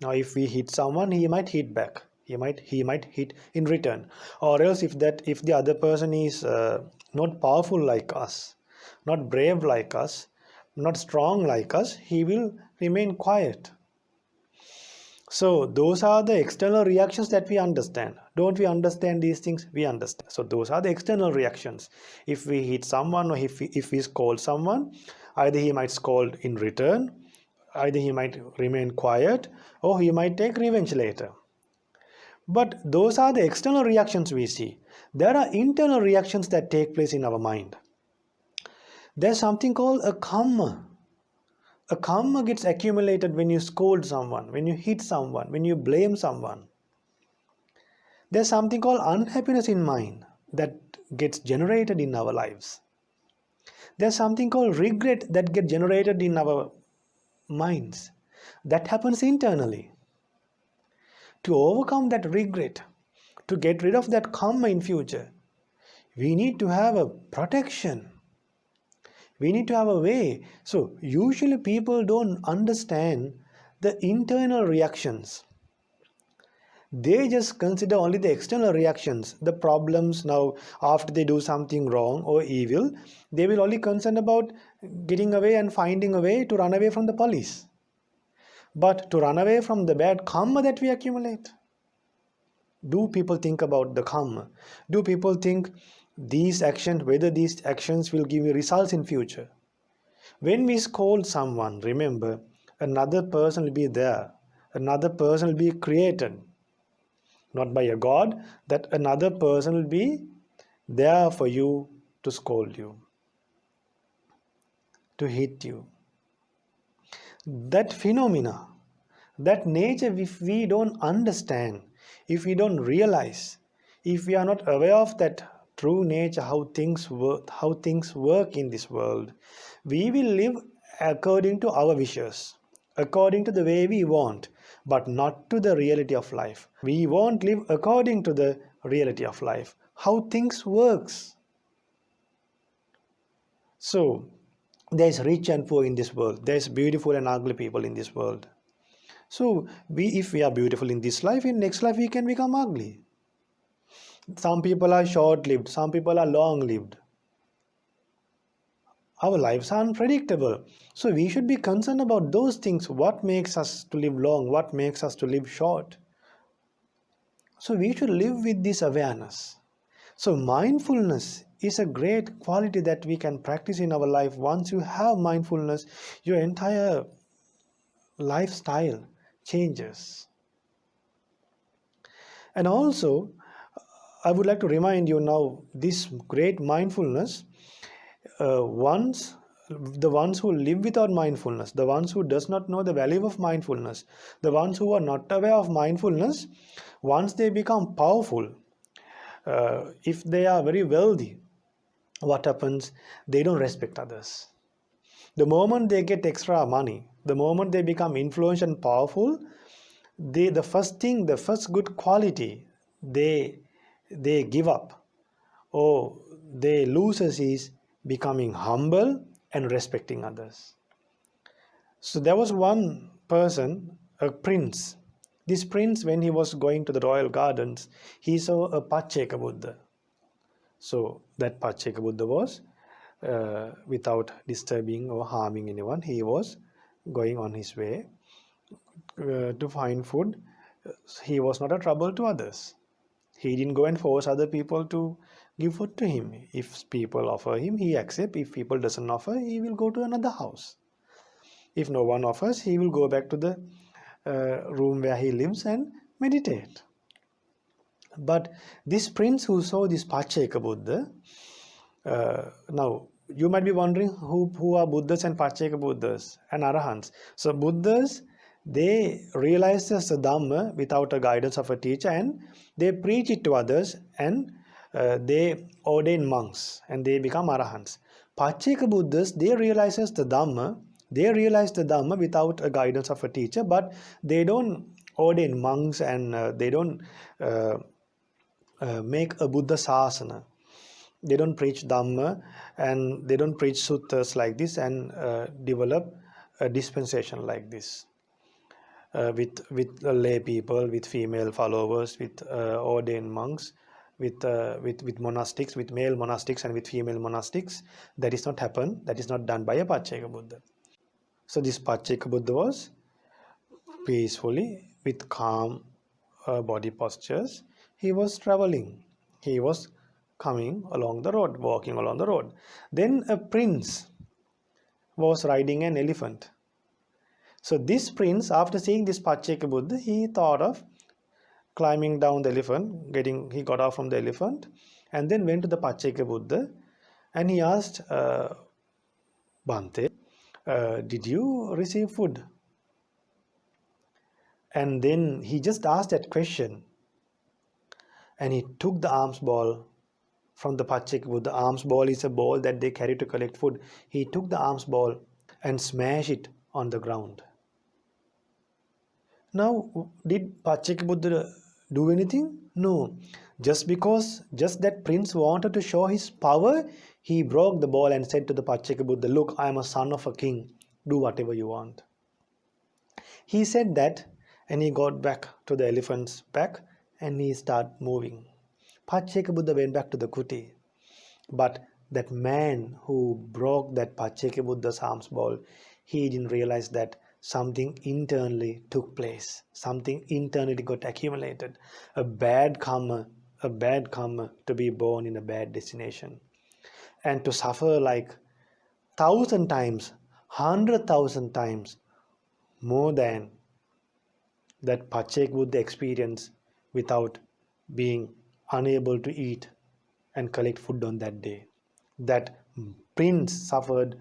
Now, if we hit someone, he might hit back. He might hit in return. Or else, if the other person is not powerful like us, not brave like us, not strong like us, he will remain quiet. So those are the external reactions that we understand. Don't we understand these things? We understand. So those are the external reactions. If we hit someone, or if we scold someone, either he might scold in return, either he might remain quiet, or he might take revenge later. But those are the external reactions we see. There are internal reactions that take place in our mind. There's something called a karma. A karma gets accumulated when you scold someone, when you hit someone, when you blame someone. There's something called unhappiness in mind that gets generated in our lives. There's something called regret that gets generated in our minds. That happens internally. To overcome that regret, to get rid of that karma in future, we need to have a protection. We need to have a way. So usually people don't understand the internal reactions. They just consider only the external reactions, the problems. Now, after they do something wrong or evil, they will only concern about getting away and finding a way to run away from the police. But to run away from the bad karma that we accumulate, do people think about the karma? Do people think these actions, whether these actions will give me results in future? When we scold someone, remember, another person will be there. Another person will be created. Not by a God, that another person will be there for you to scold you, to hit you. That phenomena, that nature, if we don't understand, if we don't realize, if we are not aware of that true nature, how things work in this world, we will live according to our wishes, according to the way we want, but not to the reality of life. We won't live according to the reality of life, how things works. So there's rich and poor in this world. There's beautiful and ugly people in this world. So if we are beautiful in this life, in next life we can become ugly. Some people are short-lived, some people are long-lived. Our lives are unpredictable. So we should be concerned about those things. What makes us to live long? What makes us to live short? So we should live with this awareness. So mindfulness is a great quality that we can practice in our life. Once you have mindfulness, your entire lifestyle changes. And also, I would like to remind you now, this great mindfulness, the ones who live without mindfulness, the ones who does not know the value of mindfulness, the ones who are not aware of mindfulness, once they become powerful, if they are very wealthy, what happens? They don't respect others. The moment they get extra money, the moment they become influential and powerful, the first good quality they give up or they loses is becoming humble and respecting others. So there was one person, a prince. This prince, when he was going to the royal gardens, he saw a Pacheka Buddha. So that Pacheka Buddha was without disturbing or harming anyone. He was going on his way to find food. He was not a trouble to others. He didn't go and force other people to give food to him. If people offer him, he accepts. If people doesn't offer, he will go to another house. If no one offers, he will go back to the room where he lives and meditate. But this prince who saw this Pacheka Buddha, now you might be wondering who are Buddhas and Pacheka Buddhas and Arahants. So Buddhas, they realize the Dhamma without a guidance of a teacher, and they preach it to others, and they ordain monks and they become Arahants. Pacheka Buddhas, they realize the Dhamma without a guidance of a teacher, but they don't ordain monks and they don't make a Buddha Sasana. They don't preach Dhamma and they don't preach suttas like this and develop a dispensation like this. with lay people, with female followers, with ordained monks, with monastics, with male monastics and with female monastics. That is not happen. That is not done by a Pacceka Buddha. So this Pacceka Buddha was peacefully, with calm body postures. He was traveling. He was coming along the road, walking along the road. Then a prince was riding an elephant. So this prince, after seeing this Pacceka Buddha, he thought of climbing down the elephant, he got off from the elephant, and then went to the Pacceka Buddha, and he asked, Bhante, did you receive food? And then he just asked that question, and he took the alms ball from the Pacceka Buddha. The alms ball is a ball that they carry to collect food. He took the alms ball and smashed it on the ground. Now, did Pacceka Buddha do anything? No. Just that prince wanted to show his power, he broke the ball and said to the Pacceka Buddha, look, I am a son of a king. Do whatever you want. He said that, and he got back to the elephant's back and he started moving. Pacceka Buddha went back to the kuti. But that man who broke that Pacceka Buddha's alms ball, he didn't realize that something internally took place. Something internally got accumulated. A bad karma to be born in a bad destination. And to suffer like 1,000 times, 100,000 times more than that Pacceka Buddha experience without being unable to eat and collect food on that day. That prince suffered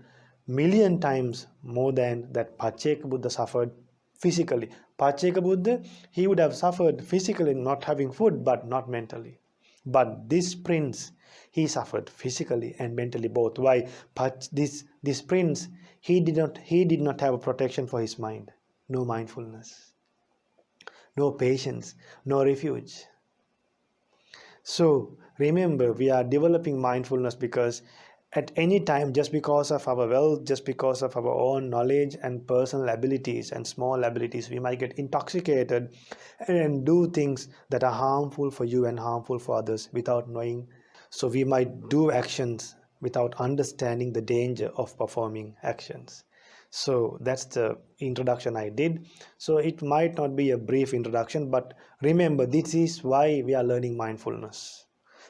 million times more than that Pacceka Buddha suffered physically. Pacceka Buddha, he would have suffered physically not having food, but not mentally. But this prince, he suffered physically and mentally both. Why? This prince, he did not have a protection for his mind. No mindfulness, no patience, no refuge. So remember, we are developing mindfulness because at any time, just because of our wealth, just because of our own knowledge and personal abilities and small abilities, we might get intoxicated and do things that are harmful for you and harmful for others without knowing. So we might do actions without understanding the danger of performing actions. So that's the introduction I did. So it might not be a brief introduction, but remember, this is why we are learning mindfulness.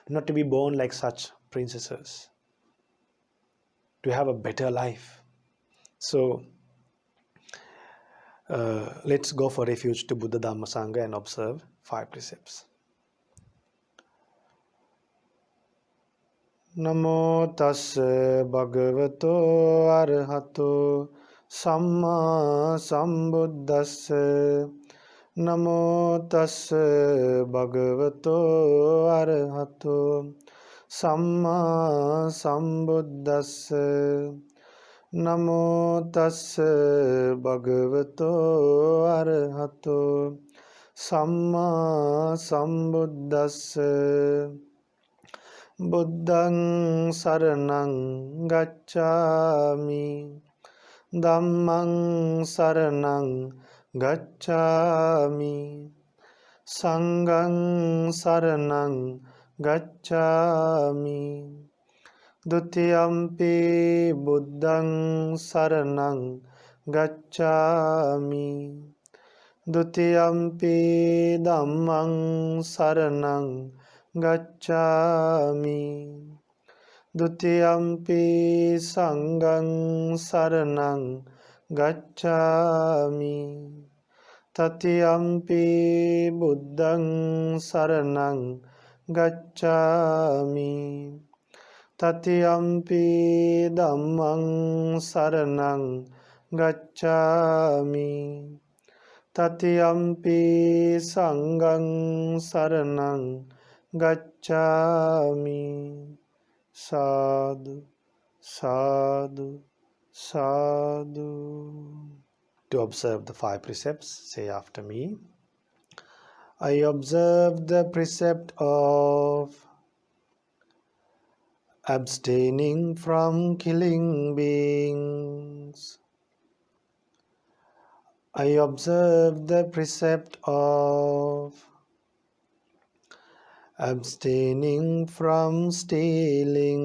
Not to be born like such princesses, to have a better life. So let's go for refuge to Buddha Dhamma Sangha and observe 5 precepts. Namo tassa bhagavato arahato samma sambuddhassa. Namo tassa bhagavato arahato samma sambuddhassa. Namo tassa bhagavato arahato samma sambuddhassa. Buddhaṃ saraṇaṃ gacchāmi, Dhammaṃ saraṇaṃ gacchāmi, Saṅgham saraṇaṃ gacchāmi, Dutiyampi Buddhaṃ saraṇaṃ gacchāmi, Dutiyampi Dhammaṃ saraṇaṃ gacchāmi, Dutiyampi Saṅgham saraṇaṃ gacchāmi, Tatiyampi Buddhaṃ saraṇaṃ gacchāmi, Tatiyampi Dhammaṃ saraṇaṃ gacchāmi, Tatiyampi Saṅgham saraṇaṃ gacchāmi. Sadhu, sadhu, sadhu. To observe the 5 precepts, say after me. I observe the precept of abstaining from killing beings. I observe the precept of abstaining from stealing.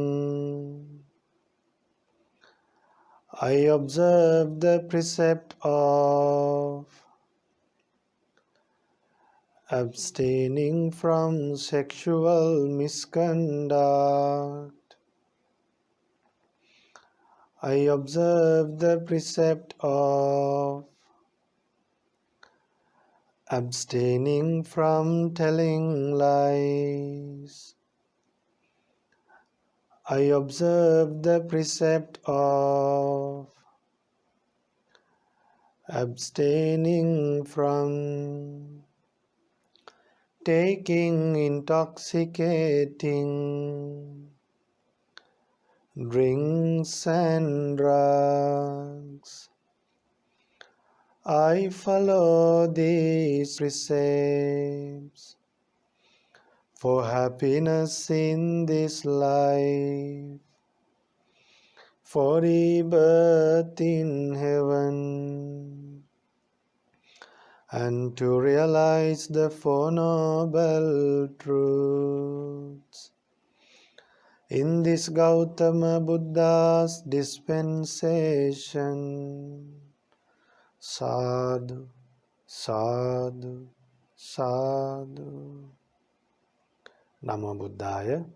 I observe the precept of abstaining from sexual misconduct. I observe the precept of abstaining from telling lies. I observe the precept of abstaining from taking intoxicating drinks and drugs. I follow these precepts for happiness in this life, for rebirth in heaven, and to realize the Four Noble Truths in this Gautama Buddha's dispensation. Sadhu, sadhu, sadhu. Namo Buddhaya.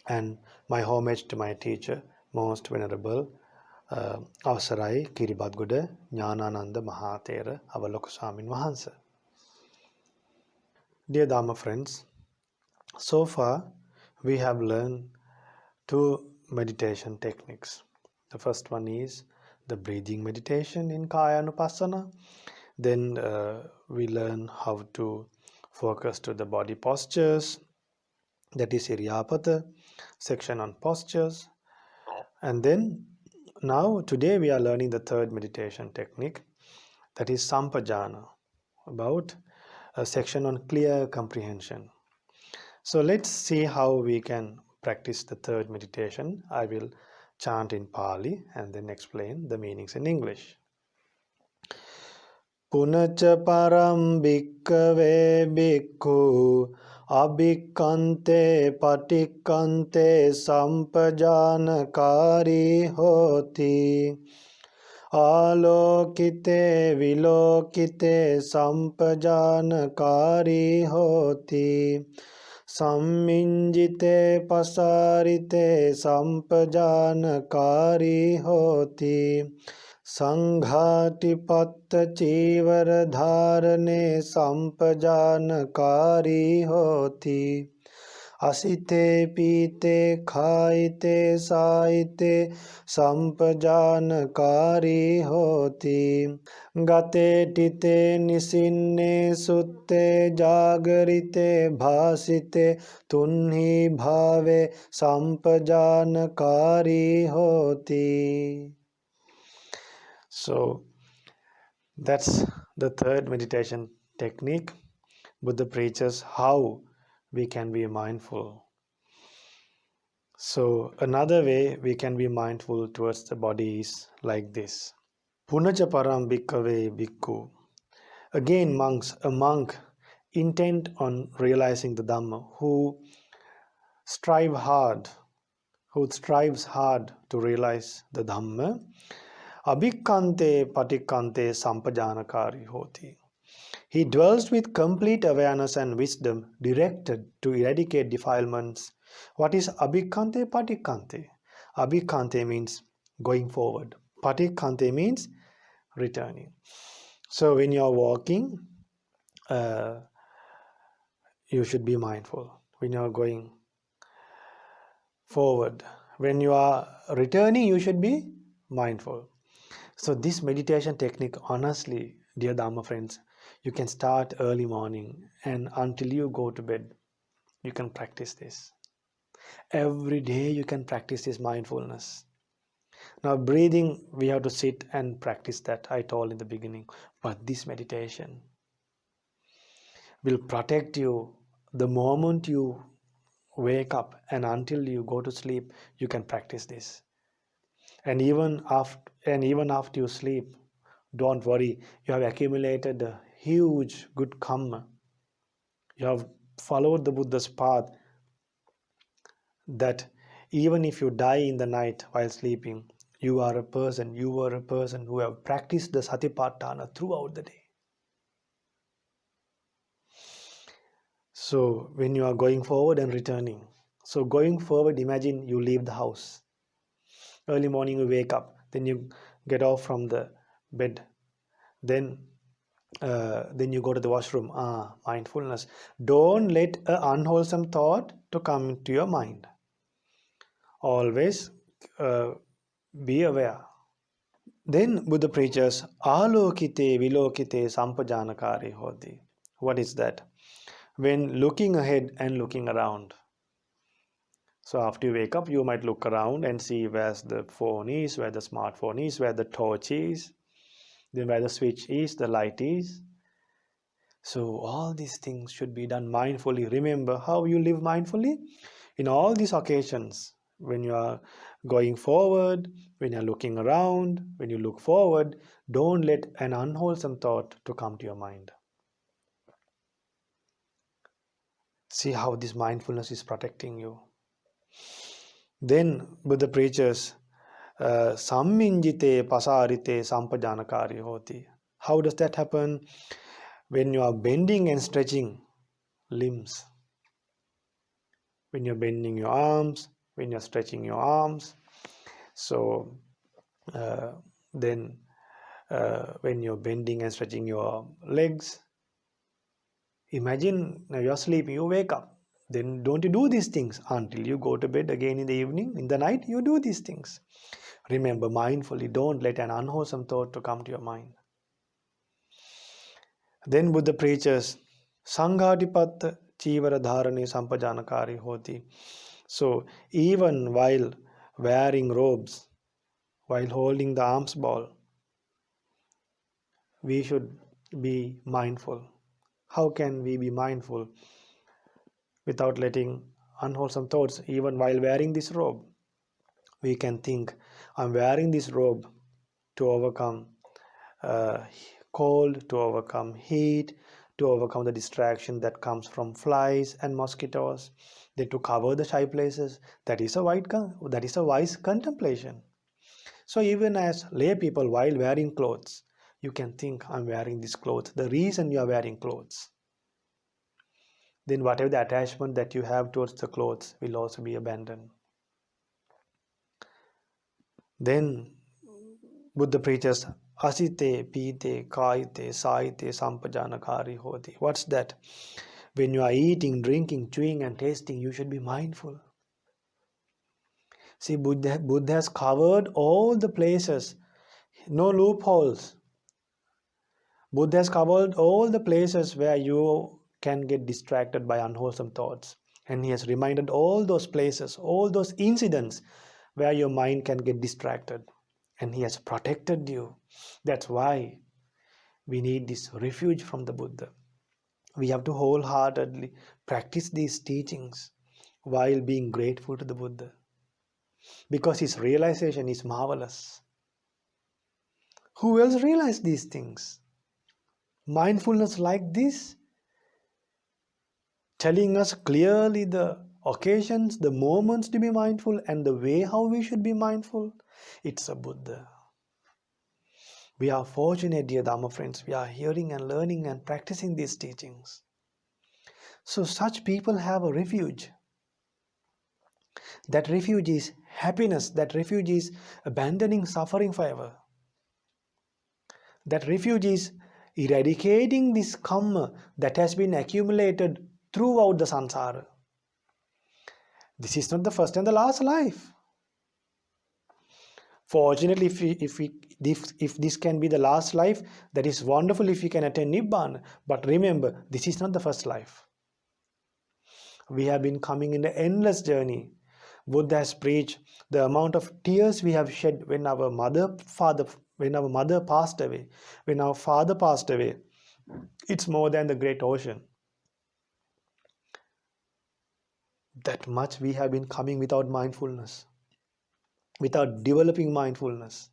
And my homage to my teacher, most venerable Avasarai Kiribadguda Jnanananda Mahathera, our Loka Swamin Wahansa. Dear Dharma friends, so far we have learned two meditation techniques. The first one is the breathing meditation in Kaya Anupassana. Then we learn how to focus to the body postures, that is Iriyapata, section on postures. And then today we are learning the third meditation technique, that is Sampajana, about a section on clear comprehension. So let's see how we can practice the third meditation. I will chant in Pali and then explain the meanings in English. Punacha param bhikkave bhikkhu abhikkante patikkante sampajanakari hoti alokite vilokite sampajanakari hoti samminjite pasarite sampajanakari hoti Sanghatipatta chivara dharane sampajanakari hoti Asite pite khaite saite sampajanakari hoti Gate tite nisinne sutte jagarite bhasite tunhi bhave sampajanakari hoti. So that's the third meditation technique. Buddha preaches how we can be mindful. So another way we can be mindful towards the body is like this. Punacha param bhikkhave bhikkhu. Again, a monk intent on realizing the Dhamma, who strives hard to realize the Dhamma. Abhikkante patikkante sampajanakari hoti. He dwells with complete awareness and wisdom directed to eradicate defilements. What is abhikkante patikkante? Abhikkante means going forward. Patikkante means returning. So when you are walking, you should be mindful. When you are going forward, when you are returning, you should be mindful. So this meditation technique, honestly, dear Dharma friends, you can start early morning and until you go to bed, you can practice this. Every day you can practice this mindfulness. Now breathing, we have to sit and practice that, I told in the beginning. But this meditation will protect you the moment you wake up and until you go to sleep, you can practice this. And even after you sleep, Don't worry, you have accumulated a huge good karma. You have followed the Buddha's path, that even if you die in the night while sleeping, you were a person who have practiced the Satipatthana throughout the day. So when you are going forward and returning, so going forward, imagine you leave the house. Early morning you wake up, then you get off from the bed, then you go to the washroom. Mindfulness. Don't let an unwholesome thought to come into your mind. Always be aware. Then Buddha preaches, alokite vilokite sampajanakari hoti. What is that? When looking ahead and looking around. So after you wake up, you might look around and see where the phone is, where the smartphone is, where the torch is, then where the switch is, the light is. So all these things should be done mindfully. Remember how you live mindfully? In all these occasions, when you are going forward, when you are looking around, when you look forward, don't let an unwholesome thought to come to your mind. See how this mindfulness is protecting you. Then Buddha preaches, samminjite pasarite sampajanakari hoti. How does that happen? When you are bending and stretching limbs. When you're bending your arms, when you're stretching your arms. So then when you're bending and stretching your legs, imagine now you're sleeping, you wake up. Then don't you do these things until you go to bed again in the evening, in the night, you do these things. Remember mindfully, don't let an unwholesome thought to come to your mind. Then Buddha preaches, Sanghatipatta chivara dharane sampajanakari hoti. So even while wearing robes, while holding the alms ball, we should be mindful. How can we be mindful without letting unwholesome thoughts? Even while wearing this robe, we can think, I'm wearing this robe to overcome cold, to overcome heat, to overcome the distraction that comes from flies and mosquitoes, then to cover the shy places. That is a wise contemplation. So even as lay people, while wearing clothes, you can think, I'm wearing this clothes. The reason you are wearing clothes. Then whatever the attachment that you have towards the clothes will also be abandoned. Then Buddha preaches, asite, pite, kaite, saite, sampajanakari hoti. What's that? When you are eating, drinking, chewing and tasting, you should be mindful. See, Buddha has covered all the places, no loopholes. Buddha has covered all the places where you can get distracted by unwholesome thoughts. And he has reminded all those places, all those incidents where your mind can get distracted. And he has protected you. That's why we need this refuge from the Buddha. We have to wholeheartedly practice these teachings while being grateful to the Buddha. Because his realization is marvelous. Who else realized these things? Mindfulness like this, telling us clearly the occasions, the moments to be mindful and the way how we should be mindful. It's a Buddha. We are fortunate, dear Dharma friends. We are hearing and learning and practicing these teachings. So such people have a refuge. That refuge is happiness. That refuge is abandoning suffering forever. That refuge is eradicating this karma that has been accumulated throughout the samsara. This is not the first and the last life. Fortunately, if this can be the last life, that is wonderful if you can attain Nibbana. But remember, this is not the first life. We have been coming in an endless journey. Buddha has preached the amount of tears we have shed when our mother passed away, when our father passed away. It's more than the great ocean. That much we have been coming without mindfulness, without developing mindfulness.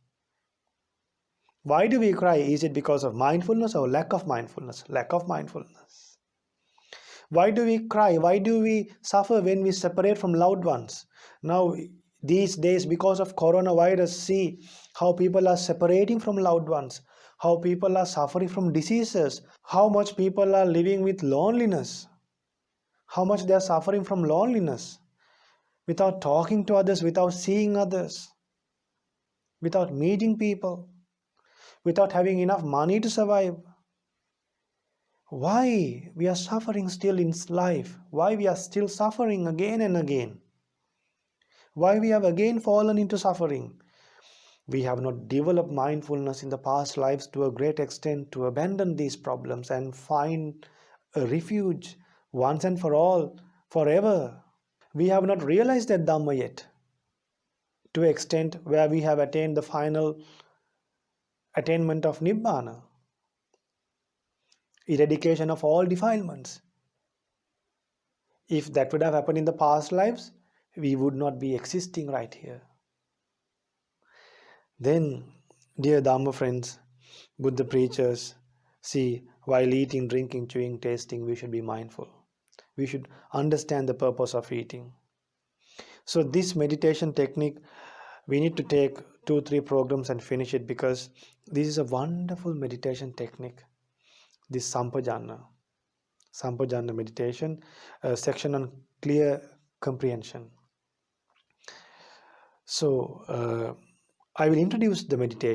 Why do we cry? Is it because of mindfulness or lack of mindfulness? Lack of mindfulness. Why do we cry? Why do we suffer when we separate from loved ones? Now, these days, because of coronavirus, see how people are separating from loved ones, how people are suffering from diseases, how much people are living with loneliness, how much they are suffering from loneliness, without talking to others, without seeing others, without meeting people, without having enough money to survive. Why we are suffering still in life? Why we are still suffering again and again? Why we have again fallen into suffering? We have not developed mindfulness in the past lives to a great extent to abandon these problems and find a refuge once and for all, forever. We have not realized that Dhamma yet to an extent where we have attained the final attainment of Nibbana, eradication of all defilements. If that would have happened in the past lives, we would not be existing right here. Then, dear Dhamma friends, Buddha preachers, see, while eating, drinking, chewing, tasting, we should be mindful. We should understand the purpose of eating. So this meditation technique, we need to take 2-3 programs and finish it, because this is a wonderful meditation technique. This Sampajana meditation, section on clear comprehension. So I will introduce the meditation.